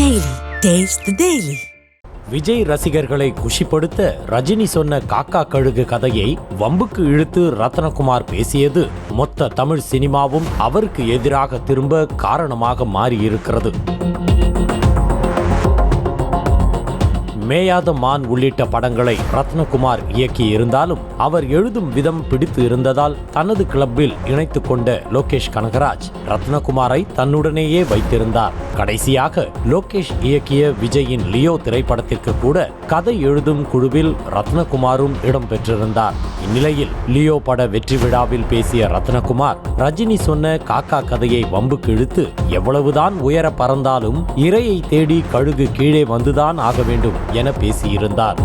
Daily. Taste the Daily. Vijay ரசிகர்களை குஷிப்படுத்த ரஜினி சொன்ன காக்கா கழுகு கதையை வம்புக்கு இழுத்து ரத்னகுமார் பேசியது மொத்த தமிழ் சினிமாவும் அவருக்கு எதிராக திரும்ப காரணமாக மாறியிருக்கிறது. மேயாத மான் உள்ளிட்ட படங்களை ரத்னகுமார் இயக்கி இருந்தாலும் அவர் எழுதும் விதம் பிடித்து இருந்ததால் தனது கிளப்பில் இணைத்துக் கொண்ட லோகேஷ் கனகராஜ் ரத்னகுமாரை தன்னுடனேயே வைத்திருந்தார். கடைசியாக லோகேஷ் இயக்கிய விஜயின் லியோ திரைப்படத்திற்கு கூட கதை எழுதும் குழுவில் ரத்னகுமாரும் இடம்பெற்றிருந்தார். இந்நிலையில் லியோ பட வெற்றி விழாவில் பேசிய ரத்னகுமார் ரஜினி சொன்ன காக்கா கதையை வம்புக்கு இழுத்து எவ்வளவுதான் உயர பறந்தாலும் இரையை தேடி கழுகு கீழே வந்துதான் ஆக வேண்டும் என பேசியிருந்தார்.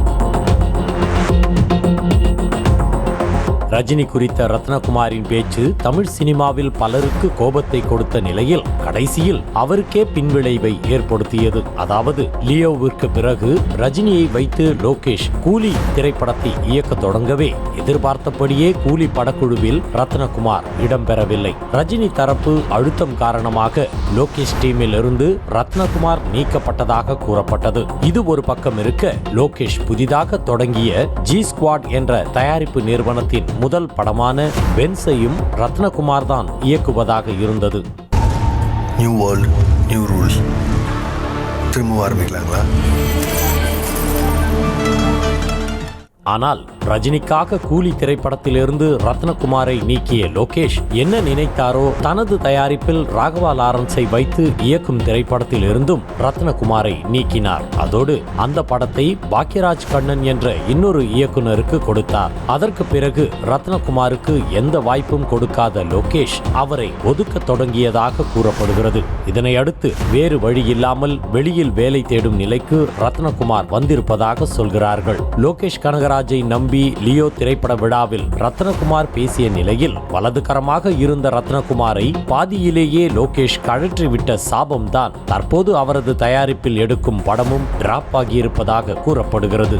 ரஜினி குறித்த ரத்னகுமாரின் பேச்சு தமிழ் சினிமாவில் பலருக்கு கோபத்தை கொடுத்த நிலையில் கடைசியில் அவருக்கே பின்விளைவை ஏற்படுத்தியது. அதாவது லியோவிற்கு பிறகு ரஜினியை வைத்து லோகேஷ் கூலி திரைப்படத்தை இயக்க தொடங்கவே எதிர்பார்த்தபடியே கூலி படக்குழுவில் ரத்னகுமார் இடம்பெறவில்லை. ரஜினி தரப்பு அழுத்தம் காரணமாக லோகேஷ் டீமில் இருந்து ரத்னகுமார் நீக்கப்பட்டதாக கூறப்பட்டது. இது ஒரு பக்கம் இருக்க லோகேஷ் புதிதாக தொடங்கிய ஜி ஸ்குவாட் என்ற தயாரிப்பு நிறுவனத்தின் முதல் படமான பென்ஸையும் ரத்னகுமார் தான் இயக்குவதாக இருந்தது. நியூ வேர்ல்ட் நியூ ரூல்ஸ் திரும்ப ஆரம்பிக்கலாங்களா? ஆனால் ரஜினிக்காக கூலி திரைப்படத்திலிருந்து ரத்னகுமாரை நீக்கிய லோகேஷ் என்ன நினைத்தாரோ தனது தயாரிப்பில் ராகவா லாரன்ஸை வைத்து இயக்கும் திரைப்படத்தில் இருந்தும் ரத்னகுமாரை நீக்கினார். அதோடு அந்த படத்தை பாக்யராஜ் கண்ணன் என்ற இன்னொரு இயக்குனருக்கு கொடுத்தார். அதற்கு பிறகு ரத்னகுமாருக்கு எந்த வாய்ப்பும் கொடுக்காத லோகேஷ் அவரை ஒதுக்க தொடங்கியதாக கூறப்படுகிறது. இதனை அடுத்து வேறு வழி இல்லாமல் வெளியில் வேலை தேடும் நிலைக்கு ரத்னகுமார் வந்திருப்பதாக சொல்கிறார்கள். லோகேஷ் கனகராஜை நம்பி லியோ திரைப்பட விழாவில் ரத்னகுமார் பேசிய நிலையில் வலதுகரமாக இருந்த ரத்னகுமாரை பாதியிலேயே லோகேஷ் கழற்றிவிட்ட சாபம்தான் தற்போது அவரது தயாரிப்பில் எடுக்கும் படமும் டிராப் ஆகியிருப்பதாக கூறப்படுகிறது.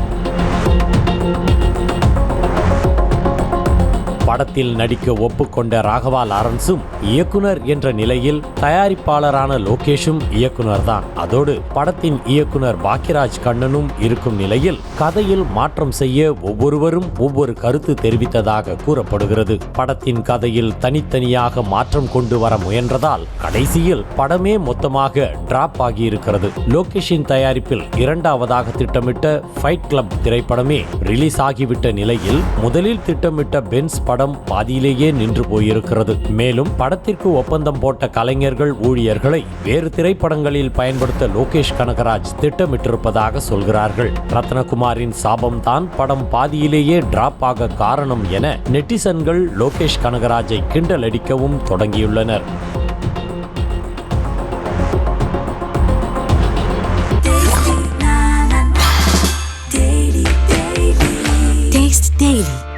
படத்தில் நடிக்க ஒப்புக்கொண்ட ராகவா லாரன்ஸும் இயக்குனர் என்ற நிலையில் தயாரிப்பாளரான லோகேஷும் இயக்குனர் தான். அதோடு படத்தின் இயக்குனர் பாக்யராஜ் கண்ணனும் இருக்கும் நிலையில் கதையில் மாற்றம் செய்ய ஒவ்வொருவரும் ஒவ்வொரு கருத்து தெரிவித்ததாக கூறப்படுகிறது. படத்தின் கதையில் தனித்தனியாக மாற்றம் கொண்டு வர முயன்றதால் கடைசியில் படமே மொத்தமாக டிராப் ஆகியிருக்கிறது. லோகேஷின் தயாரிப்பில் இரண்டாவதாக திட்டமிட்ட ஃபைட் கிளப் திரைப்படமே ரிலீஸ் ஆகிவிட்ட நிலையில் முதலில் திட்டமிட்ட பென்ஸ் படம் பாதியிலேயே நின்று போயிருக்கிறது. மேலும் படத்திற்கு ஒப்பந்தம் போட்ட கலைஞர்கள் ஊழியர்களை வேறு திரைப்படங்களில் பயன்படுத்த லோகேஷ் கனகராஜ் திட்டமிட்டிருப்பதாக சொல்கிறார்கள். ரத்னகுமாரின் சாபம்தான் படம் பாதியிலேயே டிராப் ஆக காரணம் என நெட்டிசன்கள் லோகேஷ் கனகராஜை கிண்டல் அடிக்கவும் தொடங்கியுள்ளனர்.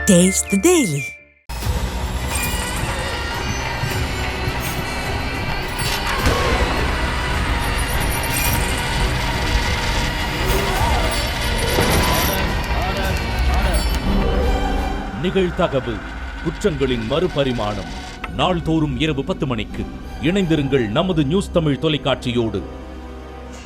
Taste the Daily. நிகழ்தகவு குற்றங்களின் மறுபரிமாணம் நாள்தோறும் இரவு 10 மணிக்கு இணைந்திருங்கள் நமது நியூஸ் தமிழ் தொலைக்காட்சியோடு.